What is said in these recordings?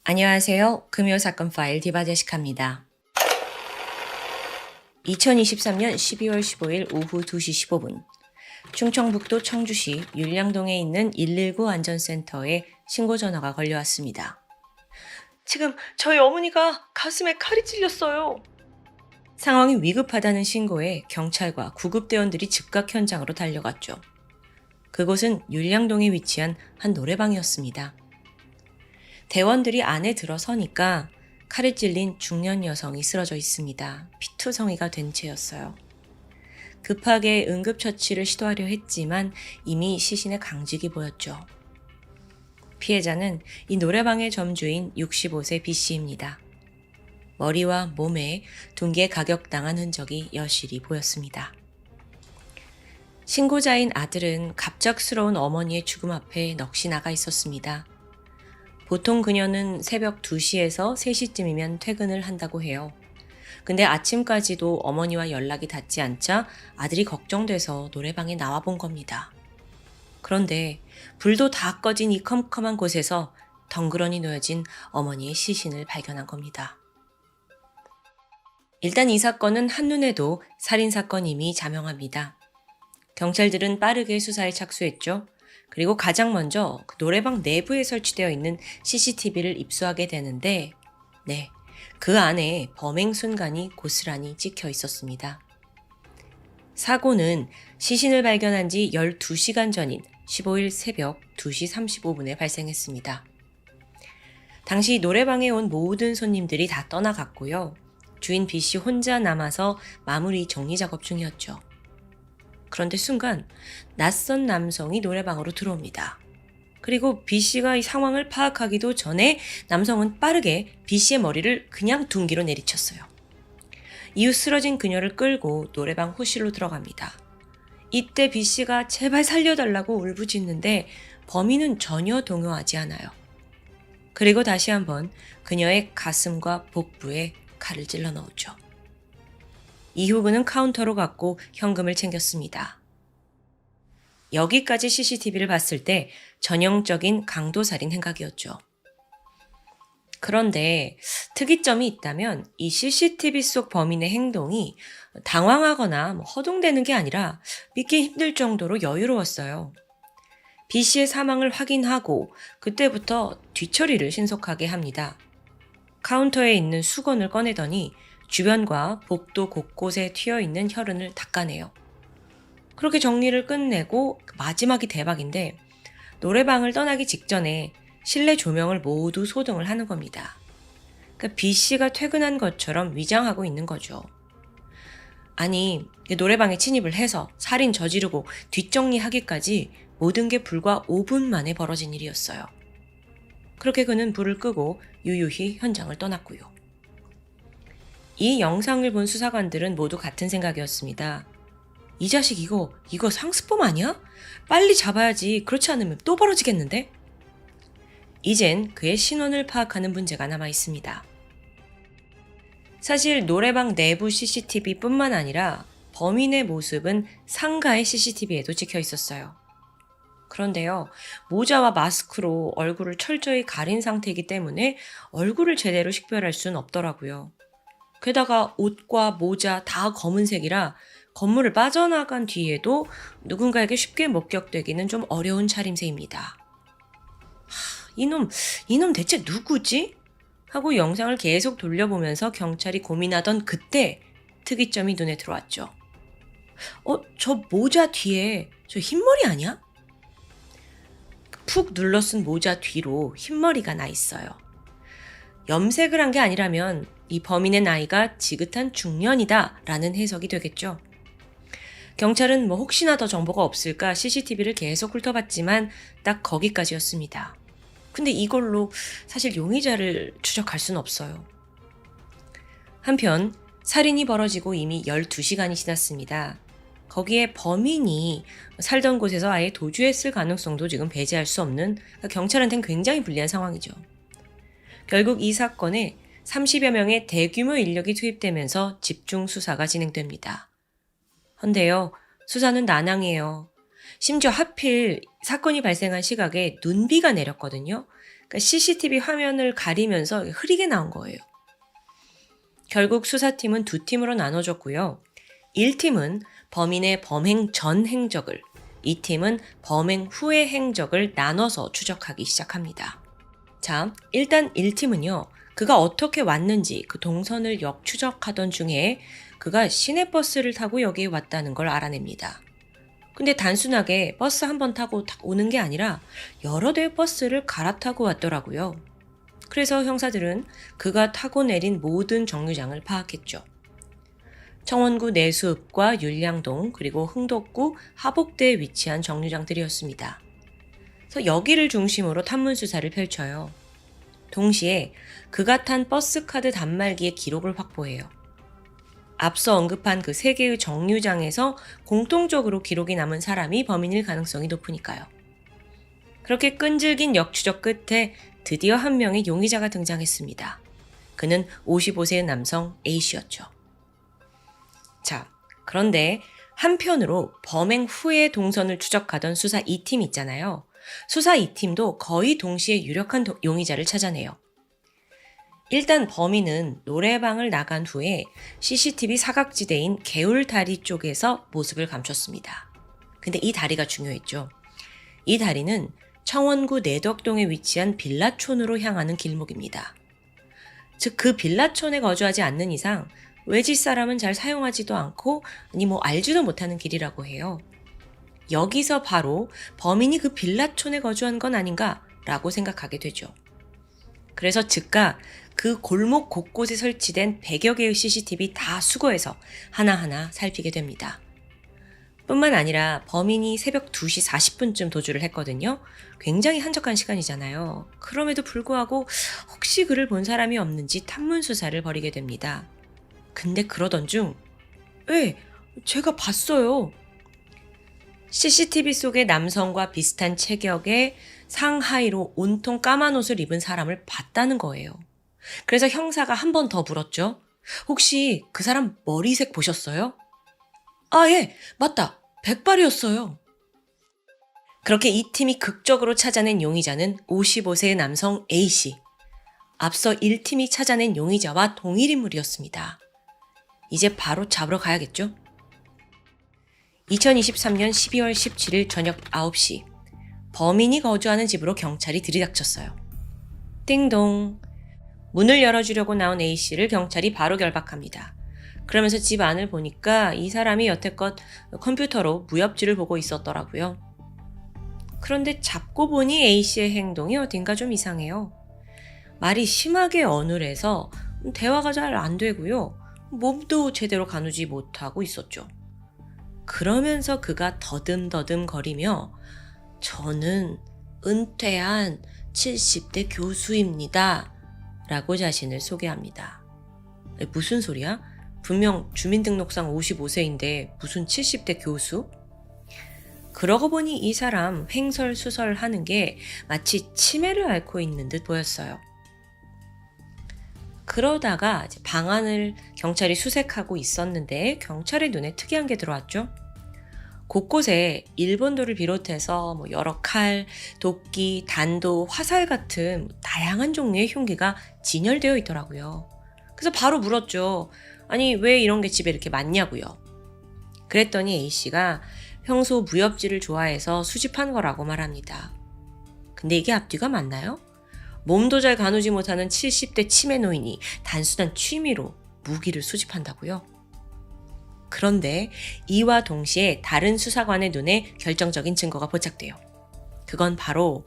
안녕하세요. 금요사건 파일 디바제시카입니다. 2023년 12월 15일 오후 2시 15분 충청북도 청주시 율량동에 있는 119 안전센터에 신고 전화가 걸려왔습니다. 지금 저희 어머니가 가슴에 칼이 찔렸어요. 상황이 위급하다는 신고에 경찰과 구급대원들이 즉각 현장으로 달려갔죠. 그곳은 율량동에 위치한 한 노래방이었습니다. 대원들이 안에 들어서니까 칼에 찔린 중년 여성이 쓰러져 있습니다. 피투성이가 된 채였어요. 급하게 응급처치를 시도하려 했지만 이미 시신의 강직이 보였죠. 피해자는 이 노래방의 점주인 65세 B씨입니다. 머리와 몸에 둔기에 가격당한 흔적이 여실히 보였습니다. 신고자인 아들은 갑작스러운 어머니의 죽음 앞에 넋이 나가 있었습니다. 보통 그녀는 새벽 2시에서 3시쯤이면 퇴근을 한다고 해요. 근데 아침까지도 어머니와 연락이 닿지 않자 아들이 걱정돼서 노래방에 나와 본 겁니다. 그런데 불도 다 꺼진 이 컴컴한 곳에서 덩그러니 놓여진 어머니의 시신을 발견한 겁니다. 일단 이 사건은 한눈에도 살인사건임이 자명합니다. 경찰들은 빠르게 수사에 착수했죠. 그리고 가장 먼저 그 노래방 내부에 설치되어 있는 CCTV를 입수하게 되는데, 그 안에 범행 순간이 고스란히 찍혀 있었습니다. 사고는 시신을 발견한 지 12시간 전인 15일 새벽 2시 35분에 발생했습니다. 당시 노래방에 온 모든 손님들이 다 떠나갔고요. 주인 B씨 혼자 남아서 마무리 정리 작업 중이었죠. 그런데 순간 낯선 남성이 노래방으로 들어옵니다. 그리고 B씨가 이 상황을 파악하기도 전에 남성은 빠르게 B씨의 머리를 그냥 둔기로 내리쳤어요. 이후 쓰러진 그녀를 끌고 노래방 호실로 들어갑니다. 이때 B씨가 제발 살려달라고 울부짖는데 범인은 전혀 동요하지 않아요. 그리고 다시 한번 그녀의 가슴과 복부에 칼을 찔러 넣었죠. 이후 그는 카운터로 갔고 현금을 챙겼습니다. 여기까지 CCTV를 봤을 때 전형적인 강도살인 행각이었죠. 그런데 특이점이 있다면 이 CCTV 속 범인의 행동이 당황하거나 허둥대는 게 아니라 믿기 힘들 정도로 여유로웠어요. B씨의 사망을 확인하고 그때부터 뒤처리를 신속하게 합니다. 카운터에 있는 수건을 꺼내더니 주변과 복도 곳곳에 튀어있는 혈흔을 닦아내요. 그렇게 정리를 끝내고 마지막이 대박인데 노래방을 떠나기 직전에 실내 조명을 모두 소등을 하는 겁니다. 그러니까 B씨가 퇴근한 것처럼 위장하고 있는 거죠. 아니, 노래방에 침입을 해서 살인 저지르고 뒷정리하기까지 모든 게 불과 5분 만에 벌어진 일이었어요. 그렇게 그는 불을 끄고 유유히 현장을 떠났고요. 이 영상을 본 수사관들은 모두 같은 생각이었습니다. 이 자식 이거 상습범 아니야? 빨리 잡아야지. 그렇지 않으면 또 벌어지겠는데? 이젠 그의 신원을 파악하는 문제가 남아 있습니다. 사실 노래방 내부 CCTV뿐만 아니라 범인의 모습은 상가의 CCTV에도 찍혀 있었어요. 그런데요, 모자와 마스크로 얼굴을 철저히 가린 상태이기 때문에 얼굴을 제대로 식별할 수는 없더라고요. 게다가 옷과 모자 다 검은색이라 건물을 빠져나간 뒤에도 누군가에게 쉽게 목격되기는 좀 어려운 차림새입니다. 이놈 대체 누구지? 하고 영상을 계속 돌려보면서 경찰이 고민하던 그때 특이점이 눈에 들어왔죠. 저 모자 뒤에 저 흰머리 아니야? 푹 눌러쓴 모자 뒤로 흰머리가 나 있어요. 염색을 한 게 아니라면 이 범인의 나이가 지긋한 중년이다 라는 해석이 되겠죠. 경찰은 혹시나 더 정보가 없을까 CCTV를 계속 훑어봤지만 딱 거기까지였습니다. 근데 이걸로 사실 용의자를 추적할 수는 없어요. 한편 살인이 벌어지고 이미 12시간이 지났습니다. 거기에 범인이 살던 곳에서 아예 도주했을 가능성도 지금 배제할 수 없는, 경찰한테는 굉장히 불리한 상황이죠. 결국 이 사건에 30여 명의 대규모 인력이 투입되면서 집중 수사가 진행됩니다. 헌데요, 수사는 난항이에요. 심지어 하필 사건이 발생한 시각에 눈비가 내렸거든요. 그러니까 CCTV 화면을 가리면서 흐리게 나온 거예요. 결국 수사팀은 두 팀으로 나눠졌고요. 1팀은 범인의 범행 전 행적을, 2팀은 범행 후의 행적을 나눠서 추적하기 시작합니다. 자, 일단 1팀은요. 그가 어떻게 왔는지 그 동선을 역추적하던 중에 그가 시내버스를 타고 여기에 왔다는 걸 알아냅니다. 근데 단순하게 버스 한 번 타고 딱 오는 게 아니라 여러 대의 버스를 갈아타고 왔더라고요. 그래서 형사들은 그가 타고 내린 모든 정류장을 파악했죠. 청원구 내수읍과 율량동 그리고 흥덕구 하복대에 위치한 정류장들이었습니다. 그래서 여기를 중심으로 탐문 수사를 펼쳐요. 동시에 그가 탄 버스카드 단말기의 기록을 확보해요. 앞서 언급한 그 세 개의 정류장에서 공통적으로 기록이 남은 사람이 범인일 가능성이 높으니까요. 그렇게 끈질긴 역추적 끝에 드디어 한 명의 용의자가 등장했습니다. 그는 55세의 남성 A씨였죠. 자, 그런데 한편으로 범행 후의 동선을 추적하던 수사 2팀 있잖아요. 수사 2팀도 거의 동시에 유력한 용의자를 찾아내요. 일단 범인은 노래방을 나간 후에 CCTV 사각지대인 개울다리 쪽에서 모습을 감췄습니다. 근데 이 다리가 중요했죠. 이 다리는 청원구 내덕동에 위치한 빌라촌으로 향하는 길목입니다. 즉 그 빌라촌에 거주하지 않는 이상 외지 사람은 잘 사용하지도 않고 아니 알지도 못하는 길이라고 해요. 여기서 바로 범인이 그 빌라촌에 거주한 건 아닌가라고 생각하게 되죠. 그래서 즉각 그 골목 곳곳에 설치된 100여 개의 CCTV 다 수거해서 하나하나 살피게 됩니다. 뿐만 아니라 범인이 새벽 2시 40분쯤 도주를 했거든요. 굉장히 한적한 시간이잖아요. 그럼에도 불구하고 혹시 그를 본 사람이 없는지 탐문 수사를 벌이게 됩니다. 근데 그러던 중 제가 봤어요. CCTV 속의 남성과 비슷한 체격의 상하이로 온통 까만 옷을 입은 사람을 봤다는 거예요. 그래서 형사가 한 번 더 물었죠. 혹시 그 사람 머리색 보셨어요? 아, 예, 맞다. 백발이었어요. 그렇게 이 팀이 극적으로 찾아낸 용의자는 55세의 남성 A씨. 앞서 1팀이 찾아낸 용의자와 동일 인물이었습니다. 이제 바로 잡으러 가야겠죠? 2023년 12월 17일 저녁 9시 범인이 거주하는 집으로 경찰이 들이닥쳤어요. 띵동. 문을 열어주려고 나온 A씨를 경찰이 바로 결박합니다. 그러면서 집 안을 보니까 이 사람이 여태껏 컴퓨터로 무협지를 보고 있었더라고요. 그런데 잡고 보니 A씨의 행동이 어딘가 좀 이상해요. 말이 심하게 어눌해서 대화가 잘 안 되고요. 몸도 제대로 가누지 못하고 있었죠. 그러면서 그가 더듬더듬 거리며 저는 은퇴한 70대 교수입니다. 라고 자신을 소개합니다. 무슨 소리야? 분명 주민등록상 55세인데 무슨 70대 교수? 그러고 보니 이 사람 횡설수설하는 게 마치 치매를 앓고 있는 듯 보였어요. 그러다가 방 안을 경찰이 수색하고 있었는데 경찰의 눈에 특이한 게 들어왔죠. 곳곳에 일본도를 비롯해서 여러 칼, 도끼, 단도, 화살 같은 다양한 종류의 흉기가 진열되어 있더라고요. 그래서 바로 물었죠. 아니 왜 이런 게 집에 이렇게 많냐고요. 그랬더니 A씨가 평소 무협지를 좋아해서 수집한 거라고 말합니다. 근데 이게 앞뒤가 맞나요? 몸도 잘 가누지 못하는 70대 치매 노인이 단순한 취미로 무기를 수집한다고요? 그런데 이와 동시에 다른 수사관의 눈에 결정적인 증거가 포착돼요. 그건 바로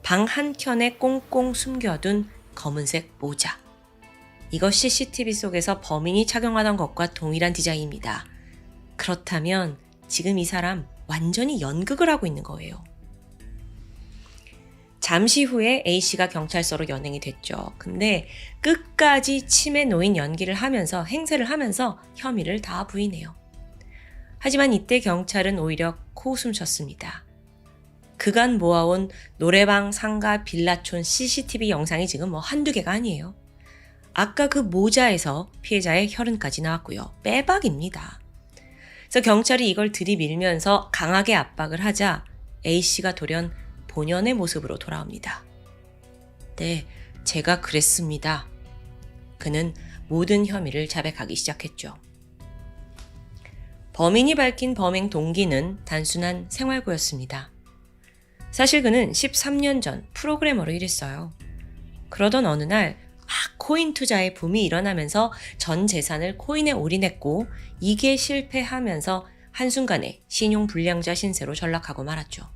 방 한켠에 꽁꽁 숨겨둔 검은색 모자. 이거 CCTV 속에서 범인이 착용하던 것과 동일한 디자인입니다. 그렇다면 지금 이 사람 완전히 연극을 하고 있는 거예요. 잠시 후에 A씨가 경찰서로 연행이 됐죠. 근데 끝까지 치매 노인 연기를 하면서 행세를 하면서 혐의를 다 부인해요. 하지만 이때 경찰은 오히려 코웃음 쳤습니다. 그간 모아온 노래방, 상가, 빌라촌 CCTV 영상이 지금 한두 개가 아니에요. 아까 그 모자에서 피해자의 혈흔까지 나왔고요. 빼박입니다. 그래서 경찰이 이걸 들이밀면서 강하게 압박을 하자 A씨가 돌연 본연의 모습으로 돌아옵니다. 네, 제가 그랬습니다. 그는 모든 혐의를 자백하기 시작했죠. 범인이 밝힌 범행 동기는 단순한 생활고였습니다. 사실 그는 13년 전 프로그래머로 일했어요. 그러던 어느 날 코인 투자의 붐이 일어나면서 전 재산을 코인에 올인했고 이게 실패하면서 한순간에 신용불량자 신세로 전락하고 말았죠.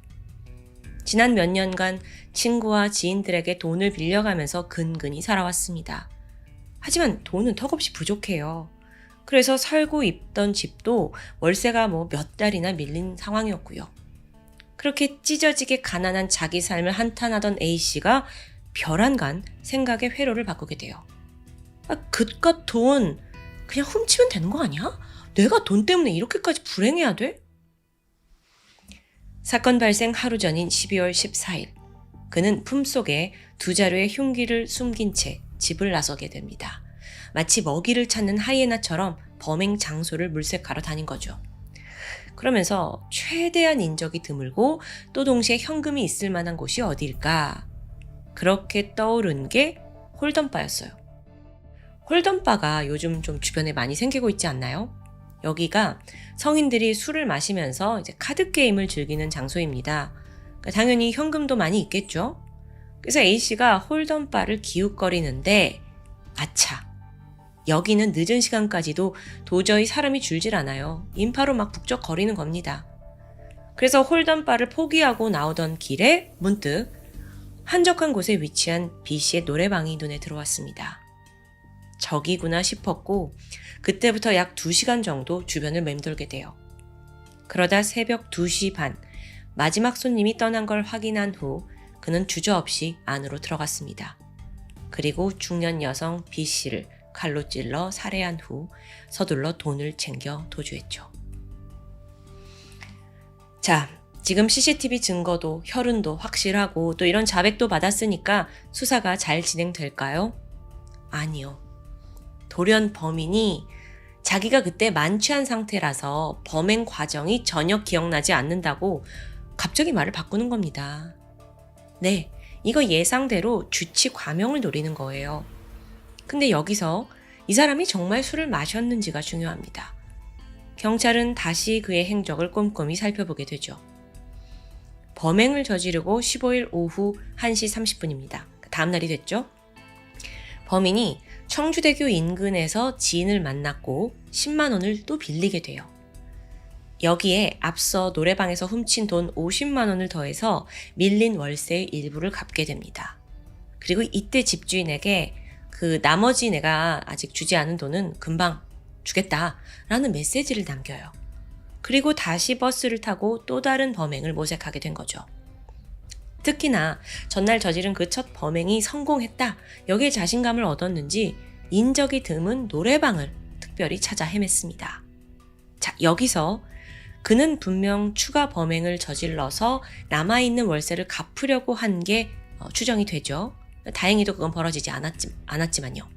지난 몇 년간 친구와 지인들에게 돈을 빌려가면서 근근히 살아왔습니다. 하지만 돈은 턱없이 부족해요. 그래서 살고 있던 집도 월세가 몇 달이나 밀린 상황이었고요. 그렇게 찢어지게 가난한 자기 삶을 한탄하던 A씨가 별안간 생각의 회로를 바꾸게 돼요. 그깟 돈 그냥 훔치면 되는 거 아니야? 내가 돈 때문에 이렇게까지 불행해야 돼? 사건 발생 하루 전인 12월 14일 그는 품속에 2자루의 흉기를 숨긴 채 집을 나서게 됩니다. 마치 먹이를 찾는 하이에나처럼 범행 장소를 물색하러 다닌 거죠. 그러면서 최대한 인적이 드물고 또 동시에 현금이 있을 만한 곳이 어딜까? 그렇게 떠오른 게 홀덤바였어요. 홀덤바가 요즘 좀 주변에 많이 생기고 있지 않나요? 여기가 성인들이 술을 마시면서 이제 카드 게임을 즐기는 장소입니다. 그러니까 당연히 현금도 많이 있겠죠? 그래서 A씨가 홀덤바를 기웃거리는데 아차! 여기는 늦은 시간까지도 도저히 사람이 줄질 않아요. 인파로 막 북적거리는 겁니다. 그래서 홀덤바를 포기하고 나오던 길에 문득 한적한 곳에 위치한 B씨의 노래방이 눈에 들어왔습니다. 저기구나 싶었고 그때부터 약 2시간 정도 주변을 맴돌게 돼요. 그러다 새벽 2시 반 마지막 손님이 떠난 걸 확인한 후 그는 주저없이 안으로 들어갔습니다. 그리고 중년 여성 B씨를 칼로 찔러 살해한 후 서둘러 돈을 챙겨 도주했죠. 자, 지금 CCTV 증거도 혈흔도 확실하고 또 이런 자백도 받았으니까 수사가 잘 진행될까요? 아니요. 돌연 범인이 자기가 그때 만취한 상태라서 범행 과정이 전혀 기억나지 않는다고 갑자기 말을 바꾸는 겁니다. 네, 이거 예상대로 주치 과명을 노리는 거예요. 근데 여기서 이 사람이 정말 술을 마셨는지가 중요합니다. 경찰은 다시 그의 행적을 꼼꼼히 살펴보게 되죠. 범행을 저지르고 15일 오후 1시 30분입니다. 다음 날이 됐죠. 범인이 청주대교 인근에서 지인을 만났고 10만 원을 또 빌리게 돼요. 여기에 앞서 노래방에서 훔친 돈 50만 원을 더해서 밀린 월세의 일부를 갚게 됩니다. 그리고 이때 집주인에게 그 나머지 내가 아직 주지 않은 돈은 금방 주겠다라는 메시지를 남겨요. 그리고 다시 버스를 타고 또 다른 범행을 모색하게 된 거죠. 특히나 전날 저지른 그 첫 범행이 성공했다. 여기에 자신감을 얻었는지 인적이 드문 노래방을 특별히 찾아 헤맸습니다. 자, 여기서 그는 분명 추가 범행을 저질러서 남아있는 월세를 갚으려고 한 게 추정이 되죠. 다행히도 그건 벌어지지 않았지만요.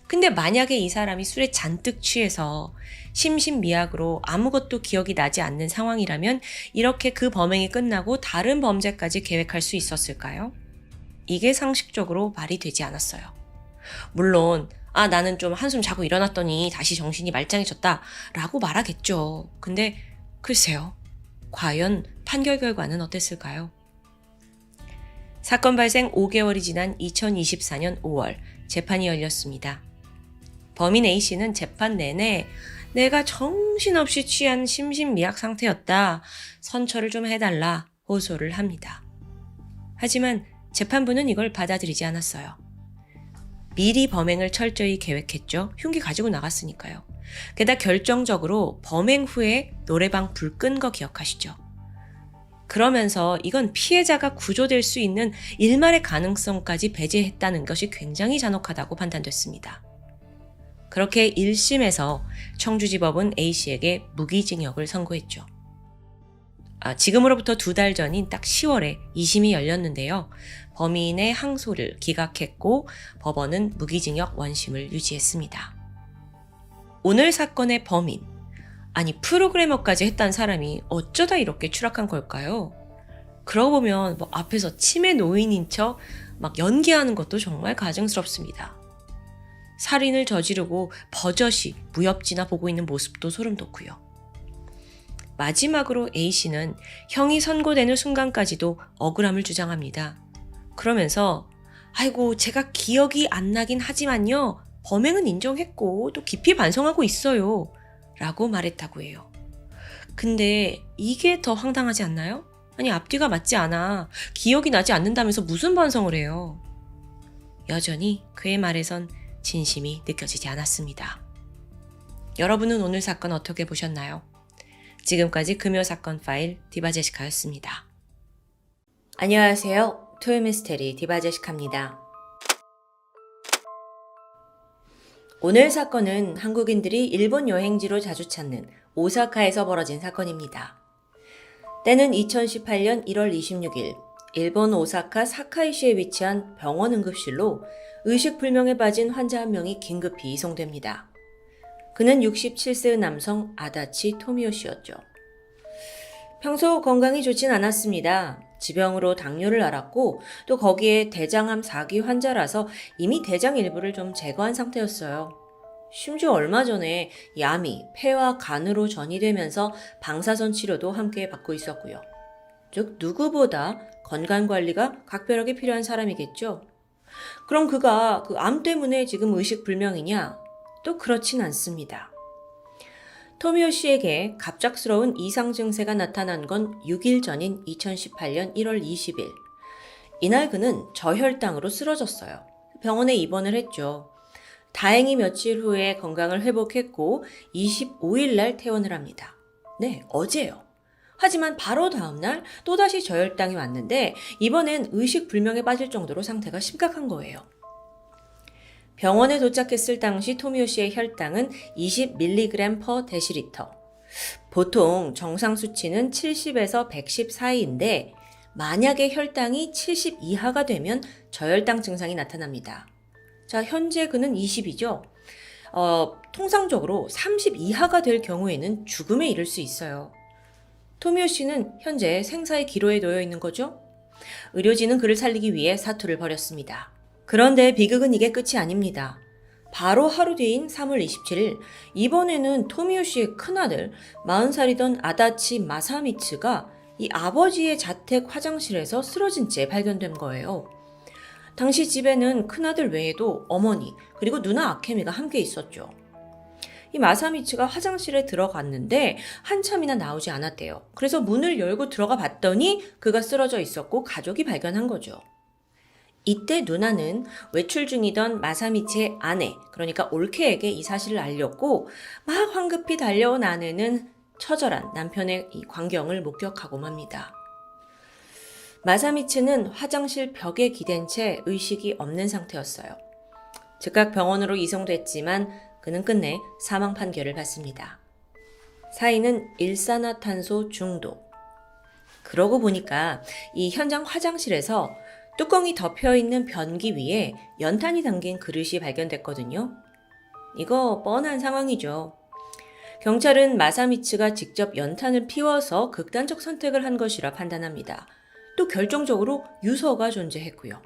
근데 만약에 이 사람이 술에 잔뜩 취해서 심신미약으로 아무것도 기억이 나지 않는 상황이라면 이렇게 그 범행이 끝나고 다른 범죄까지 계획할 수 있었을까요? 이게 상식적으로 말이 되지 않았어요. 물론 나는 좀 한숨 자고 일어났더니 다시 정신이 말짱해졌다 라고 말하겠죠. 근데 글쎄요. 과연 판결 결과는 어땠을까요? 사건 발생 5개월이 지난 2024년 5월 재판이 열렸습니다. 범인 A씨는 재판 내내 내가 정신없이 취한 심신미약 상태였다. 선처를 좀 해달라 호소를 합니다. 하지만 재판부는 이걸 받아들이지 않았어요. 미리 범행을 철저히 계획했죠. 흉기 가지고 나갔으니까요. 게다가 결정적으로 범행 후에 노래방 불 끈 거 기억하시죠? 그러면서 이건 피해자가 구조될 수 있는 일말의 가능성까지 배제했다는 것이 굉장히 잔혹하다고 판단됐습니다. 그렇게 1심에서 청주지법은 A씨에게 무기징역을 선고했죠. 지금으로부터 2달 전인 딱 10월에 2심이 열렸는데요. 범인의 항소를 기각했고 법원은 무기징역 원심을 유지했습니다. 오늘 사건의 범인, 아니 프로그래머까지 했던 사람이 어쩌다 이렇게 추락한 걸까요? 그러고 보면 뭐 앞에서 치매 노인인 척 막 연기하는 것도 정말 가증스럽습니다. 살인을 저지르고 버젓이 무협지나 보고 있는 모습도 소름 돋고요. 마지막으로 A씨는 형이 선고되는 순간까지도 억울함을 주장합니다. 그러면서 아이고 제가 기억이 안 나긴 하지만요. 범행은 인정했고 또 깊이 반성하고 있어요. 라고 말했다고 해요. 근데 이게 더 황당하지 않나요? 아니 앞뒤가 맞지 않아. 기억이 나지 않는다면서 무슨 반성을 해요? 여전히 그의 말에선 진심이 느껴지지 않았습니다. 여러분은 오늘 사건 어떻게 보셨나요? 지금까지 금요사건 파일 디바제시카였습니다. 안녕하세요. 토요미스테리 디바제시카입니다. 오늘 사건은 한국인들이 일본 여행지로 자주 찾는 오사카에서 벌어진 사건입니다. 때는 2018년 1월 26일 일본 오사카 사카이시에 위치한 병원 응급실로 의식불명에 빠진 환자 한 명이 긴급히 이송됩니다. 그는 67세의 남성 아다치 토미오 씨였죠. 평소 건강이 좋진 않았습니다. 지병으로 당뇨를 앓았고 또 거기에 대장암 4기 환자라서 이미 대장 일부를 좀 제거한 상태였어요. 심지어 얼마 전에 암이 폐와 간으로 전이되면서 방사선 치료도 함께 받고 있었고요. 즉 누구보다 건강관리가 각별하게 필요한 사람이겠죠. 그럼 그가 그 암 때문에 지금 의식불명이냐? 또 그렇진 않습니다. 토미오 씨에게 갑작스러운 이상 증세가 나타난 건 6일 전인 2018년 1월 20일. 이날 그는 저혈당으로 쓰러졌어요. 병원에 입원을 했죠. 다행히 며칠 후에 건강을 회복했고 25일 날 퇴원을 합니다. 네, 어제요. 하지만 바로 다음날 또다시 저혈당이 왔는데 이번엔 의식불명에 빠질 정도로 상태가 심각한 거예요. 병원에 도착했을 당시 토미오 씨의 혈당은 20mg/dL. 보통 정상 수치는 70에서 110 사이인데 만약에 혈당이 70 이하가 되면 저혈당 증상이 나타납니다. 자, 현재 그는 20이죠. 통상적으로 30 이하가 될 경우에는 죽음에 이를 수 있어요. 토미오 씨는 현재 생사의 기로에 놓여 있는 거죠. 의료진은 그를 살리기 위해 사투를 벌였습니다. 그런데 비극은 이게 끝이 아닙니다. 바로 하루 뒤인 3월 27일 이번에는 토미오 씨의 큰아들 40살이던 아다치 마사미츠가 이 아버지의 자택 화장실에서 쓰러진 채 발견된 거예요. 당시 집에는 큰아들 외에도 어머니 그리고 누나 아케미가 함께 있었죠. 이 마사미츠가 화장실에 들어갔는데 한참이나 나오지 않았대요. 그래서 문을 열고 들어가 봤더니 그가 쓰러져 있었고 가족이 발견한 거죠. 이때 누나는 외출 중이던 마사미츠의 아내, 그러니까 올케에게 이 사실을 알렸고 막 황급히 달려온 아내는 처절한 남편의 이 광경을 목격하고 맙니다. 마사미츠는 화장실 벽에 기댄 채 의식이 없는 상태였어요. 즉각 병원으로 이송됐지만 그는 끝내 사망 판결을 받습니다. 사인은 일산화탄소 중독. 그러고 보니까 이 현장 화장실에서 뚜껑이 덮여있는 변기 위에 연탄이 담긴 그릇이 발견됐거든요. 이거 뻔한 상황이죠. 경찰은 마사미츠가 직접 연탄을 피워서 극단적 선택을 한 것이라 판단합니다. 또 결정적으로 유서가 존재했고요.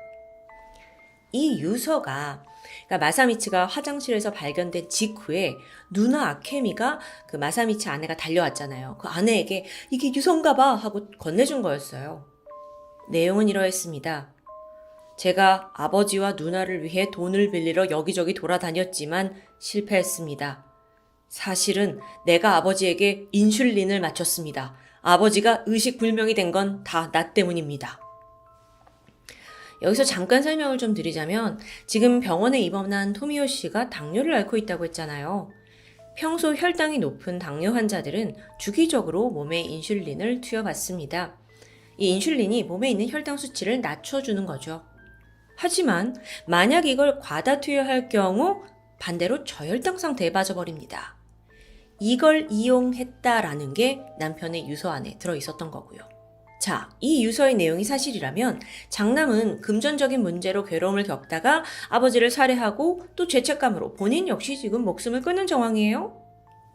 이 유서가 그러니까 마사미츠가 화장실에서 발견된 직후에 누나 아케미가 그 마사미츠 아내가 달려왔잖아요. 그 아내에게 이게 유서인가 봐 하고 건네준 거였어요. 내용은 이러했습니다. 제가 아버지와 누나를 위해 돈을 빌리러 여기저기 돌아다녔지만 실패했습니다. 사실은 내가 아버지에게 인슐린을 맞췄습니다. 아버지가 의식불명이 된 건 다 나 때문입니다. 여기서 잠깐 설명을 좀 드리자면 지금 병원에 입원한 토미오 씨가 당뇨를 앓고 있다고 했잖아요. 평소 혈당이 높은 당뇨 환자들은 주기적으로 몸에 인슐린을 투여받습니다. 이 인슐린이 몸에 있는 혈당 수치를 낮춰주는 거죠. 하지만 만약 이걸 과다 투여할 경우 반대로 저혈당 상태에 빠져버립니다. 이걸 이용했다라는 게 남편의 유서 안에 들어있었던 거고요. 자, 이 유서의 내용이 사실이라면 장남은 금전적인 문제로 괴로움을 겪다가 아버지를 살해하고 또 죄책감으로 본인 역시 지금 목숨을 끊는 정황이에요.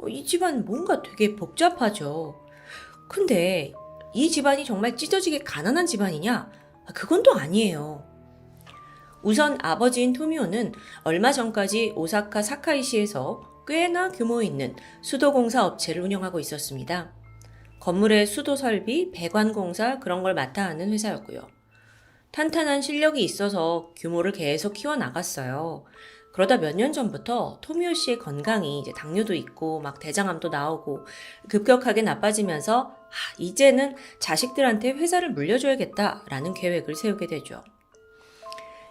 이 집안 뭔가 되게 복잡하죠. 근데 이 집안이 정말 찢어지게 가난한 집안이냐? 그건 또 아니에요. 우선 아버지인 토미오는 얼마 전까지 오사카 사카이시에서 꽤나 규모 있는 수도공사 업체를 운영하고 있었습니다. 건물의 수도 설비, 배관 공사 그런 걸 맡아 하는 회사였고요. 탄탄한 실력이 있어서 규모를 계속 키워나갔어요. 그러다 몇 년 전부터 토미오 씨의 건강이 이제 당뇨도 있고 막 대장암도 나오고 급격하게 나빠지면서 이제는 자식들한테 회사를 물려줘야겠다라는 계획을 세우게 되죠.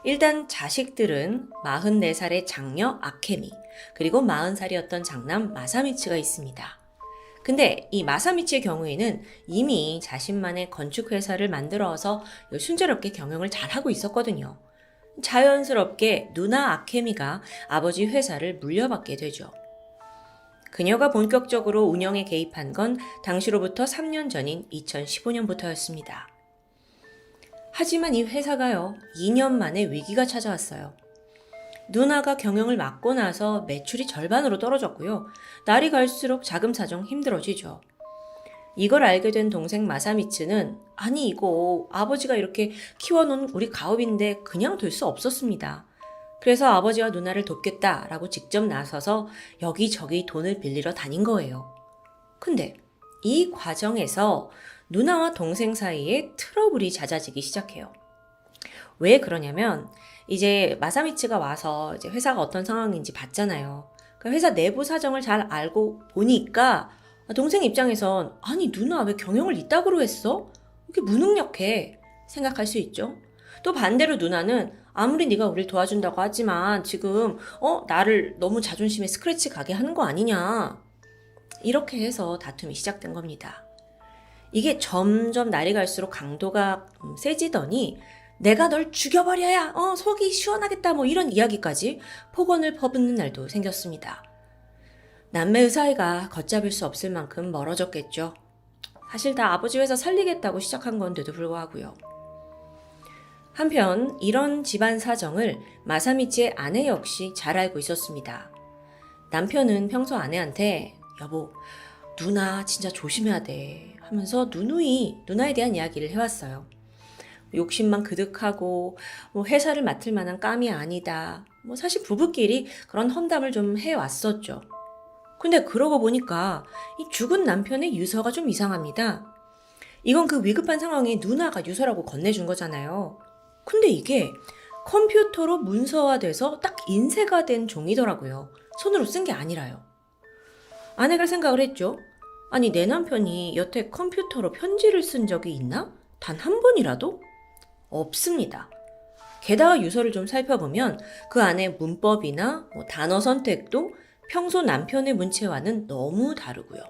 일단 자식들은 44살의 장녀 아케미, 그리고 40살이었던 장남 마사미츠가 있습니다. 근데 이 마사미츠의 경우에는 이미 자신만의 건축회사를 만들어서 순조롭게 경영을 잘하고 있었거든요. 자연스럽게 누나 아케미가 아버지 회사를 물려받게 되죠. 그녀가 본격적으로 운영에 개입한 건 당시로부터 3년 전인 2015년부터였습니다. 하지만 이 회사가요, 2년 만에 위기가 찾아왔어요. 누나가 경영을 맡고 나서 매출이 절반으로 떨어졌고요. 날이 갈수록 자금 사정 힘들어지죠. 이걸 알게 된 동생 마사미츠는 아니 이거 아버지가 이렇게 키워놓은 우리 가업인데 그냥 둘 수 없었습니다. 그래서 아버지와 누나를 돕겠다라고 직접 나서서 여기저기 돈을 빌리러 다닌 거예요. 근데 이 과정에서 누나와 동생 사이에 트러블이 잦아지기 시작해요. 왜 그러냐면 이제 마사미츠가 와서 이제 회사가 어떤 상황인지 봤잖아요. 그 회사 내부 사정을 잘 알고 보니까 동생 입장에선 아니 누나 왜 경영을 이따구로 했어? 이렇게 무능력해 생각할 수 있죠. 또 반대로 누나는 아무리 네가 우리를 도와준다고 하지만 지금 나를 너무 자존심에 스크래치 가게 하는 거 아니냐. 이렇게 해서 다툼이 시작된 겁니다. 이게 점점 날이 갈수록 강도가 세지더니 내가 널 죽여버려야 속이 시원하겠다 뭐 이런 이야기까지 폭언을 퍼붓는 날도 생겼습니다. 남매의 사이가 걷잡을 수 없을 만큼 멀어졌겠죠. 사실 다 아버지 회사 살리겠다고 시작한 건데도 불구하고요. 한편 이런 집안 사정을 마사미치의 아내 역시 잘 알고 있었습니다. 남편은 평소 아내한테 여보 누나 진짜 조심해야 돼 하면서 누누이 누나에 대한 이야기를 해왔어요. 욕심만 그득하고 회사를 맡을 만한 깜이 아니다. 사실 부부끼리 그런 험담을 좀 해왔었죠. 근데 그러고 보니까 이 죽은 남편의 유서가 좀 이상합니다. 이건 그 위급한 상황에 누나가 유서라고 건네준 거잖아요. 근데 이게 컴퓨터로 문서화돼서 딱 인쇄가 된 종이더라고요. 손으로 쓴 게 아니라요. 아내가 생각을 했죠. 아니 내 남편이 여태 컴퓨터로 편지를 쓴 적이 있나? 단 한 번이라도? 없습니다. 게다가 유서를 좀 살펴보면 그 안에 문법이나 단어 선택도 평소 남편의 문체와는 너무 다르고요.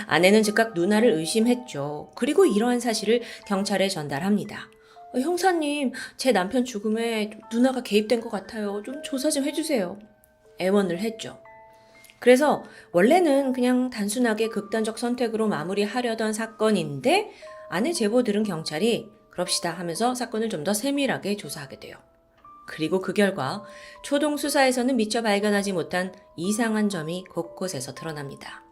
아내는 즉각 누나를 의심했죠. 그리고 이러한 사실을 경찰에 전달합니다. 형사님, 제 남편 죽음에 누나가 개입된 것 같아요. 좀 조사 좀 해주세요. 애원을 했죠. 그래서 원래는 그냥 단순하게 극단적 선택으로 마무리하려던 사건인데 아내 제보 들은 경찰이 그럽시다 하면서 사건을 좀 더 세밀하게 조사하게 돼요. 그리고 그 결과 초동 수사에서는 미처 발견하지 못한 이상한 점이 곳곳에서 드러납니다.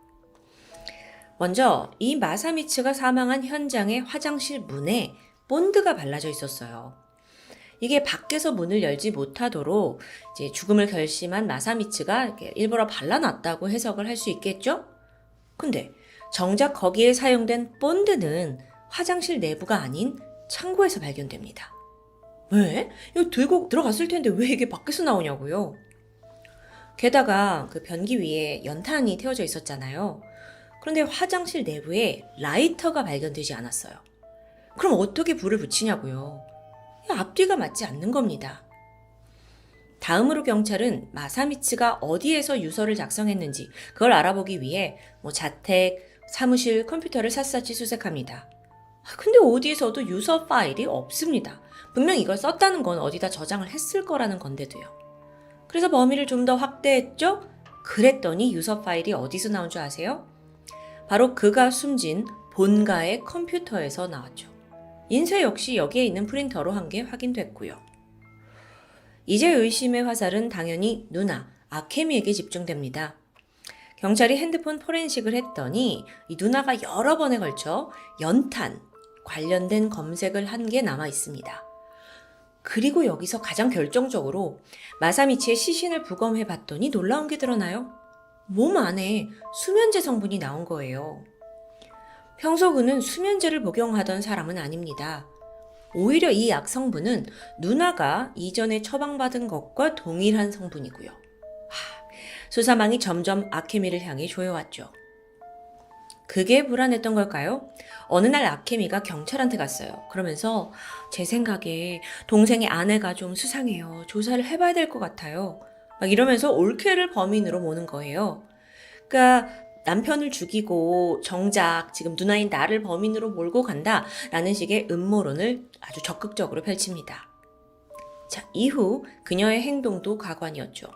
먼저 이 마사미츠가 사망한 현장의 화장실 문에 본드가 발라져 있었어요. 이게 밖에서 문을 열지 못하도록 이제 죽음을 결심한 마사미츠가 이렇게 일부러 발라놨다고 해석을 할 수 있겠죠? 근데 정작 거기에 사용된 본드는 화장실 내부가 아닌 창고에서 발견됩니다. 왜? 이거 들고 들어갔을 텐데 왜 이게 밖에서 나오냐고요? 게다가 그 변기 위에 연탄이 태워져 있었잖아요. 그런데 화장실 내부에 라이터가 발견되지 않았어요. 그럼 어떻게 불을 붙이냐고요? 앞뒤가 맞지 않는 겁니다. 다음으로 경찰은 마사미츠가 어디에서 유서를 작성했는지 그걸 알아보기 위해 자택, 사무실 컴퓨터를 샅샅이 수색합니다. 근데 어디에서도 유서 파일이 없습니다. 분명 이걸 썼다는 건 어디다 저장을 했을 거라는 건데도요. 그래서 범위를 좀 더 확대했죠? 그랬더니 유서 파일이 어디서 나온 줄 아세요? 바로 그가 숨진 본가의 컴퓨터에서 나왔죠. 인쇄 역시 여기에 있는 프린터로 한 게 확인됐고요. 이제 의심의 화살은 당연히 누나 아케미에게 집중됩니다. 경찰이 핸드폰 포렌식을 했더니 이 누나가 여러 번에 걸쳐 연탄 관련된 검색을 한 게 남아 있습니다. 그리고 여기서 가장 결정적으로 마사미치의 시신을 부검해 봤더니 놀라운 게 드러나요. 몸 안에 수면제 성분이 나온 거예요. 평소 그는 수면제를 복용하던 사람은 아닙니다. 오히려 이 약 성분은 누나가 이전에 처방받은 것과 동일한 성분이고요. 수사망이 점점 아케미를 향해 조여왔죠. 그게 불안했던 걸까요? 어느 날 아케미가 경찰한테 갔어요. 그러면서 제 생각에 동생의 아내가 좀 수상해요. 조사를 해봐야 될 것 같아요. 막 이러면서 올케를 범인으로 모는 거예요. 그러니까 남편을 죽이고 정작 지금 누나인 나를 범인으로 몰고 간다라는 식의 음모론을 아주 적극적으로 펼칩니다. 자, 이후 그녀의 행동도 가관이었죠.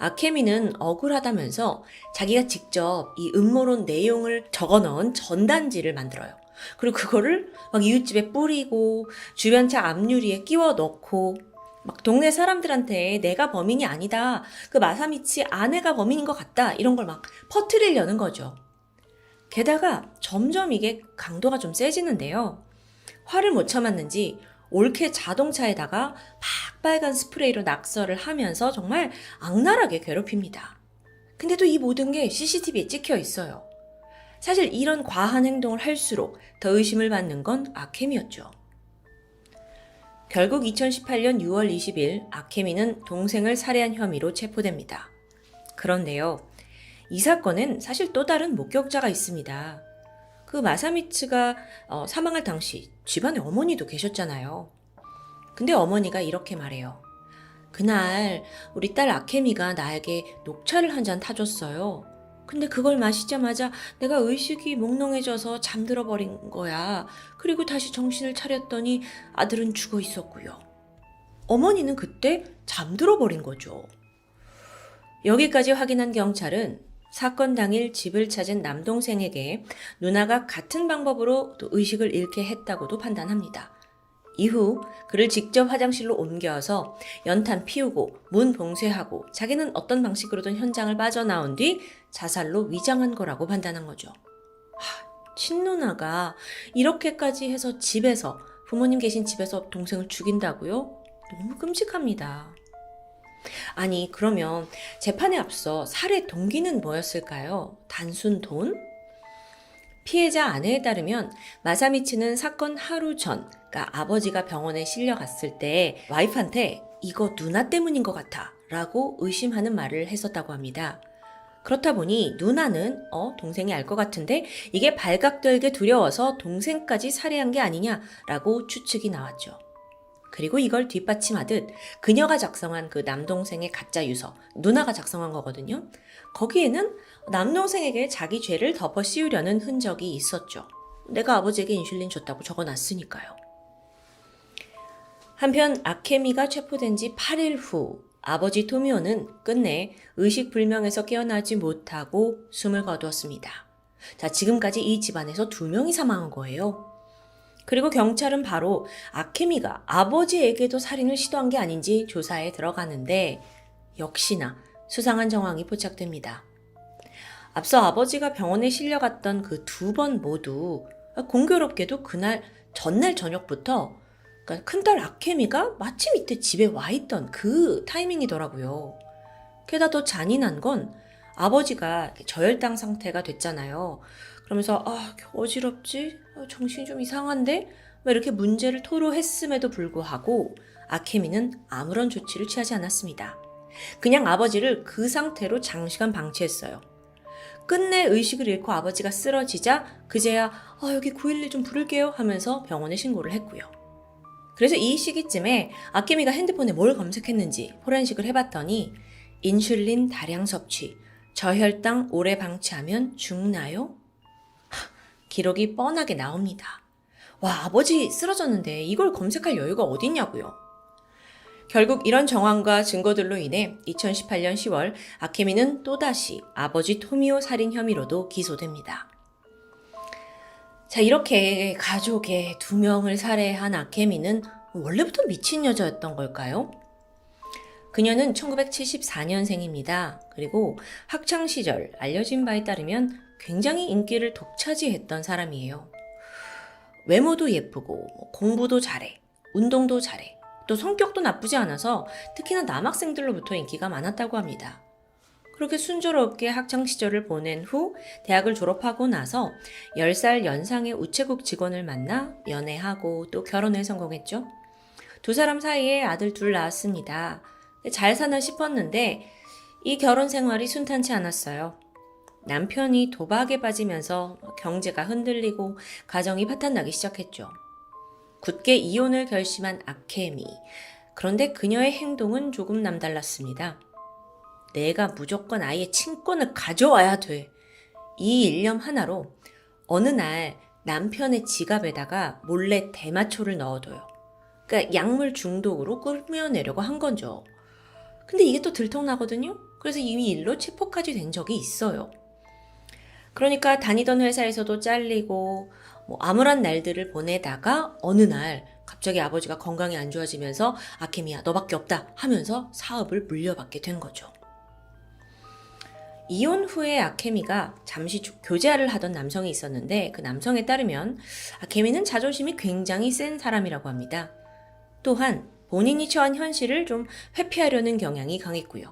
아케미는 억울하다면서 자기가 직접 이 음모론 내용을 적어넣은 전단지를 만들어요. 그리고 그거를 막 이웃집에 뿌리고 주변 차 앞유리에 끼워 넣고 막 동네 사람들한테 내가 범인이 아니다. 그 마사미치 아내가 범인인 것 같다. 이런 걸 막 퍼뜨리려는 거죠. 게다가 점점 이게 강도가 좀 세지는데요. 화를 못 참았는지 올케 자동차에다가 빨간 스프레이로 낙서를 하면서 정말 악랄하게 괴롭힙니다. 근데 또 이 모든 게 CCTV에 찍혀 있어요. 사실 이런 과한 행동을 할수록 더 의심을 받는 건 아케미였죠. 결국 2018년 6월 20일 아케미는 동생을 살해한 혐의로 체포됩니다. 그런데요, 이 사건엔 사실 또 다른 목격자가 있습니다. 그 마사미츠가 사망할 당시 집안에 어머니도 계셨잖아요. 근데 어머니가 이렇게 말해요. 그날 우리 딸 아케미가 나에게 녹차를 한 잔 타줬어요. 근데 그걸 마시자마자 내가 의식이 몽롱해져서 잠들어 버린 거야. 그리고 다시 정신을 차렸더니 아들은 죽어 있었고요. 어머니는 그때 잠들어 버린 거죠. 여기까지 확인한 경찰은 사건 당일 집을 찾은 남동생에게 누나가 같은 방법으로 또 의식을 잃게 했다고도 판단합니다. 이후 그를 직접 화장실로 옮겨서 연탄 피우고 문 봉쇄하고 자기는 어떤 방식으로든 현장을 빠져나온 뒤 자살로 위장한 거라고 판단한 거죠. 친누나가 이렇게까지 해서 집에서 부모님 계신 집에서 동생을 죽인다고요? 너무 끔찍합니다. 아니 그러면 재판에 앞서 살해 동기는 뭐였을까요? 단순 돈? 피해자 아내에 따르면 마사미치는 사건 하루 전, 그러니까 아버지가 병원에 실려갔을 때 와이프한테 이거 누나 때문인 것 같아 라고 의심하는 말을 했었다고 합니다. 그렇다 보니 누나는 동생이 알 것 같은데 이게 발각되게 두려워서 동생까지 살해한 게 아니냐라고 추측이 나왔죠. 그리고 이걸 뒷받침하듯 그녀가 작성한 그 남동생의 가짜 유서, 누나가 작성한 거거든요. 거기에는 남동생에게 자기 죄를 덮어 씌우려는 흔적이 있었죠. 내가 아버지에게 인슐린 줬다고 적어놨으니까요. 한편 아케미가 체포된 지 8일 후 아버지 토미오는 끝내 의식불명에서 깨어나지 못하고 숨을 거두었습니다. 자, 지금까지 이 집안에서 2명이 사망한 거예요. 그리고 경찰은 바로 아케미가 아버지에게도 살인을 시도한 게 아닌지 조사에 들어가는데 역시나 수상한 정황이 포착됩니다. 앞서 아버지가 병원에 실려갔던 그 2번 모두 공교롭게도 그날 전날 저녁부터 그러니까 큰딸 아케미가 마침 이때 집에 와 있던 그 타이밍이더라고요. 게다가 더 잔인한 건 아버지가 저혈당 상태가 됐잖아요. 그러면서 어지럽지? 정신이 좀 이상한데? 이렇게 문제를 토로했음에도 불구하고 아케미는 아무런 조치를 취하지 않았습니다. 그냥 아버지를 그 상태로 장시간 방치했어요. 끝내 의식을 잃고 아버지가 쓰러지자 그제야 여기 911 좀 부를게요 하면서 병원에 신고를 했고요. 그래서 이 시기쯤에 아케미가 핸드폰에 뭘 검색했는지 포렌식을 해봤더니 인슐린 다량 섭취, 저혈당 오래 방치하면 죽나요? 기록이 뻔하게 나옵니다. 와, 아버지 쓰러졌는데 이걸 검색할 여유가 어딨냐고요. 결국 이런 정황과 증거들로 인해 2018년 10월 아케미는 또다시 아버지 토미오 살인 혐의로도 기소됩니다. 자, 이렇게 가족의 2명을 살해한 아케미는 원래부터 미친 여자였던 걸까요? 그녀는 1974년생입니다. 그리고 학창시절 알려진 바에 따르면 굉장히 인기를 독차지했던 사람이에요. 외모도 예쁘고 공부도 잘해, 운동도 잘해, 또 성격도 나쁘지 않아서 특히나 남학생들로부터 인기가 많았다고 합니다. 그렇게 순조롭게 학창시절을 보낸 후 대학을 졸업하고 나서 10살 연상의 우체국 직원을 만나 연애하고 또 결혼에 성공했죠. 두 사람 사이에 아들 둘 낳았습니다. 잘 사나 싶었는데 이 결혼 생활이 순탄치 않았어요. 남편이 도박에 빠지면서 경제가 흔들리고 가정이 파탄나기 시작했죠. 굳게 이혼을 결심한 아케미. 그런데 그녀의 행동은 조금 남달랐습니다. 내가 무조건 아이의 친권을 가져와야 돼. 이 일념 하나로 어느 날 남편의 지갑에다가 몰래 대마초를 넣어둬요. 그러니까 약물 중독으로 꾸며내려고 한 거죠. 근데 이게 또 들통나거든요. 그래서 이 일로 체포까지 된 적이 있어요. 그러니까 다니던 회사에서도 잘리고 암울한 날들을 보내다가 어느 날 갑자기 아버지가 건강이 안 좋아지면서 아케미야 너밖에 없다 하면서 사업을 물려받게 된 거죠. 이혼 후에 아케미가 잠시 교제를 하던 남성이 있었는데 그 남성에 따르면 아케미는 자존심이 굉장히 센 사람이라고 합니다. 또한 본인이 처한 현실을 좀 회피하려는 경향이 강했고요.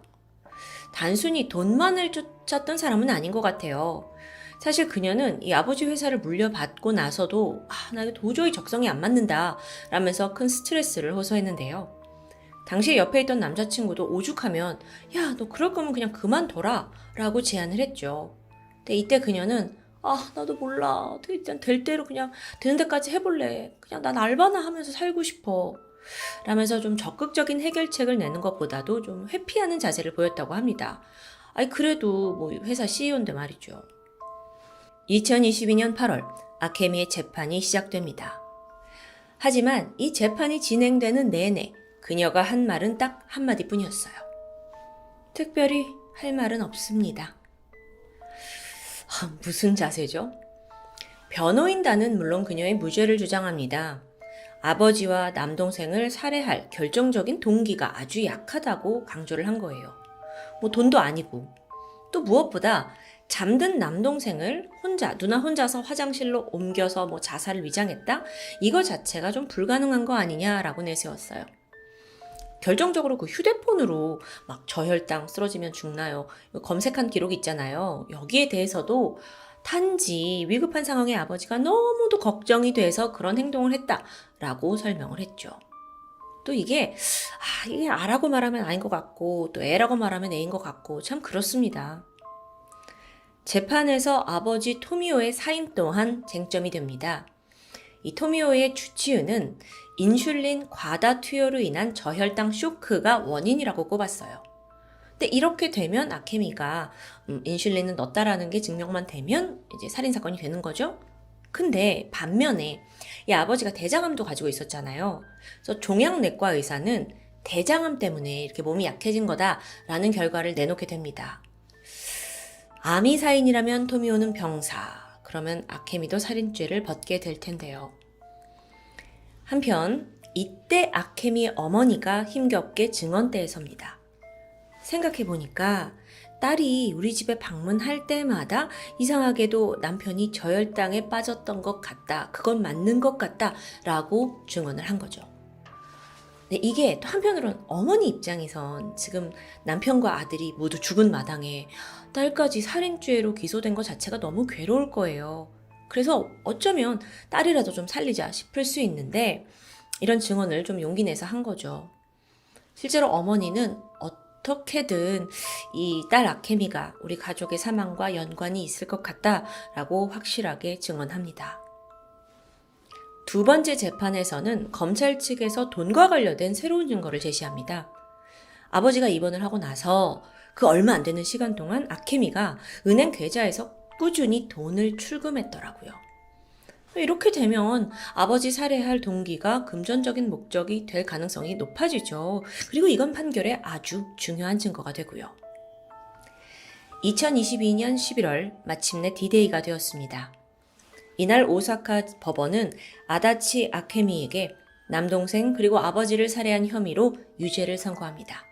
단순히 돈만을 쫓았던 사람은 아닌 것 같아요. 사실 그녀는 이 아버지 회사를 물려받고 나서도 나 도저히 적성이 안 맞는다 라면서 큰 스트레스를 호소했는데요. 당시에 옆에 있던 남자친구도 오죽하면 야, 너 그럴 거면 그냥 그만둬라 라고 제안을 했죠. 근데 이때 그녀는 나도 몰라. 어떻게 일단 될 대로 그냥 되는 데까지 해볼래. 그냥 난 알바나 하면서 살고 싶어. 라면서 좀 적극적인 해결책을 내는 것보다도 좀 회피하는 자세를 보였다고 합니다. 그래도 회사 CEO인데 말이죠. 2022년 8월 아케미의 재판이 시작됩니다. 하지만 이 재판이 진행되는 내내 그녀가 한 말은 딱 한마디뿐이었어요. 특별히 할 말은 없습니다. 무슨 자세죠? 변호인단은 물론 그녀의 무죄를 주장합니다. 아버지와 남동생을 살해할 결정적인 동기가 아주 약하다고 강조를 한 거예요. 돈도 아니고 또 무엇보다 잠든 남동생을 누나 혼자서 화장실로 옮겨서 자살을 위장했다? 이거 자체가 좀 불가능한 거 아니냐라고 내세웠어요. 결정적으로 그 휴대폰으로 저혈당 쓰러지면 죽나요? 검색한 기록이 있잖아요. 여기에 대해서도 단지 위급한 상황에 아버지가 너무도 걱정이 돼서 그런 행동을 했다라고 설명을 했죠. 또 이게 아라고 말하면 아닌 것 같고 또 애라고 말하면 애인 것 같고 참 그렇습니다. 재판에서 아버지 토미오의 사인 또한 쟁점이 됩니다. 이 토미오의 주치의는 인슐린 과다 투여로 인한 저혈당 쇼크가 원인이라고 꼽았어요. 근데 이렇게 되면 아케미가 인슐린을 넣었다라는 게 증명만 되면 이제 살인사건이 되는 거죠. 근데 반면에 이 아버지가 대장암도 가지고 있었잖아요. 그래서 종양내과 의사는 대장암 때문에 이렇게 몸이 약해진 거다라는 결과를 내놓게 됩니다. 암이 사인이라면 토미오는 병사, 그러면 아케미도 살인죄를 벗게 될 텐데요. 한편 이때 아케미의 어머니가 힘겹게 증언대에 섭니다. 생각해보니까 딸이 우리 집에 방문할 때마다 이상하게도 남편이 저혈당에 빠졌던 것 같다. 그건 맞는 것 같다. 라고 증언을 한 거죠. 근데 이게 또 한편으로는 어머니 입장에선 지금 남편과 아들이 모두 죽은 마당에 딸까지 살인죄로 기소된 것 자체가 너무 괴로울 거예요. 그래서 어쩌면 딸이라도 좀 살리자 싶을 수 있는데 이런 증언을 좀 용기 내서 한 거죠. 실제로 어머니는 어떻게든 이 딸 아케미가 우리 가족의 사망과 연관이 있을 것 같다라고 확실하게 증언합니다. 두 번째 재판에서는 검찰 측에서 돈과 관련된 새로운 증거를 제시합니다. 아버지가 입원을 하고 나서 그 얼마 안 되는 시간 동안 아케미가 은행 계좌에서 꾸준히 돈을 출금했더라고요. 이렇게 되면 아버지 살해할 동기가 금전적인 목적이 될 가능성이 높아지죠. 그리고 이건 판결에 아주 중요한 증거가 되고요. 2022년 11월 마침내 디데이가 되었습니다. 이날 오사카 법원은 아다치 아케미에게 남동생 그리고 아버지를 살해한 혐의로 유죄를 선고합니다.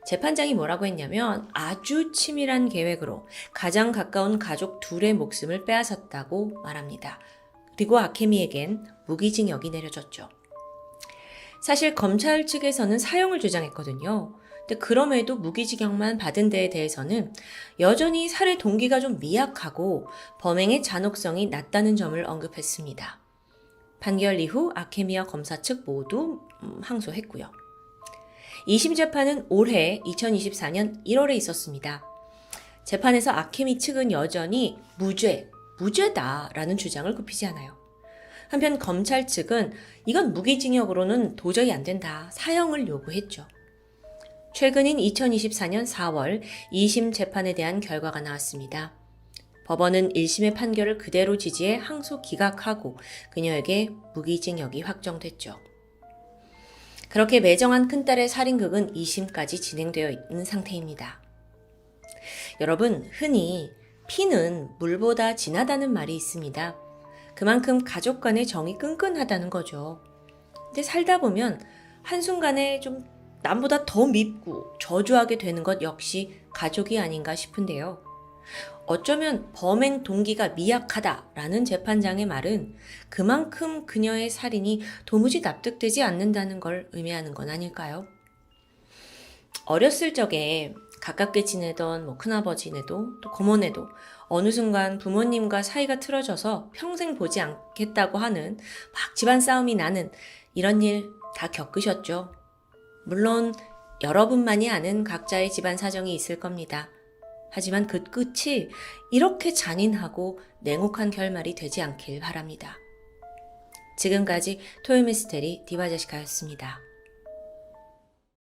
재판장이 뭐라고 했냐면 아주 치밀한 계획으로 가장 가까운 가족 둘의 목숨을 빼앗았다고 말합니다. 그리고 아케미에겐 무기징역이 내려졌죠. 사실 검찰 측에서는 사형을 주장했거든요. 근데 그럼에도 무기징역만 받은 데에 대해서는 여전히 살해 동기가 좀 미약하고 범행의 잔혹성이 낮다는 점을 언급했습니다. 판결 이후 아케미와 검사 측 모두 항소했고요. 2심 재판은 올해 2024년 1월에 있었습니다. 재판에서 아케미 측은 여전히 무죄다라는 주장을 굽히지 않아요. 한편 검찰 측은 이건 무기징역으로는 도저히 안 된다, 사형을 요구했죠. 최근인 2024년 4월 2심 재판에 대한 결과가 나왔습니다. 법원은 1심의 판결을 그대로 지지해 항소 기각하고 그녀에게 무기징역이 확정됐죠. 그렇게 매정한 큰딸의 살인극은 2심까지 진행되어 있는 상태입니다. 여러분, 흔히 피는 물보다 진하다는 말이 있습니다. 그만큼 가족 간의 정이 끈끈하다는 거죠. 근데 살다 보면 한순간에 좀 남보다 더 밉고 저주하게 되는 것 역시 가족이 아닌가 싶은데요. 어쩌면 범행 동기가 미약하다라는 재판장의 말은 그만큼 그녀의 살인이 도무지 납득되지 않는다는 걸 의미하는 건 아닐까요? 어렸을 적에 가깝게 지내던 큰아버지네도 또 고모네도 어느 순간 부모님과 사이가 틀어져서 평생 보지 않겠다고 하는 막 집안 싸움이 나는 이런 일 다 겪으셨죠? 물론 여러분만이 아는 각자의 집안 사정이 있을 겁니다. 하지만 그 끝이 이렇게 잔인하고 냉혹한 결말이 되지 않길 바랍니다. 지금까지 토요미스테리 디바제시카였습니다.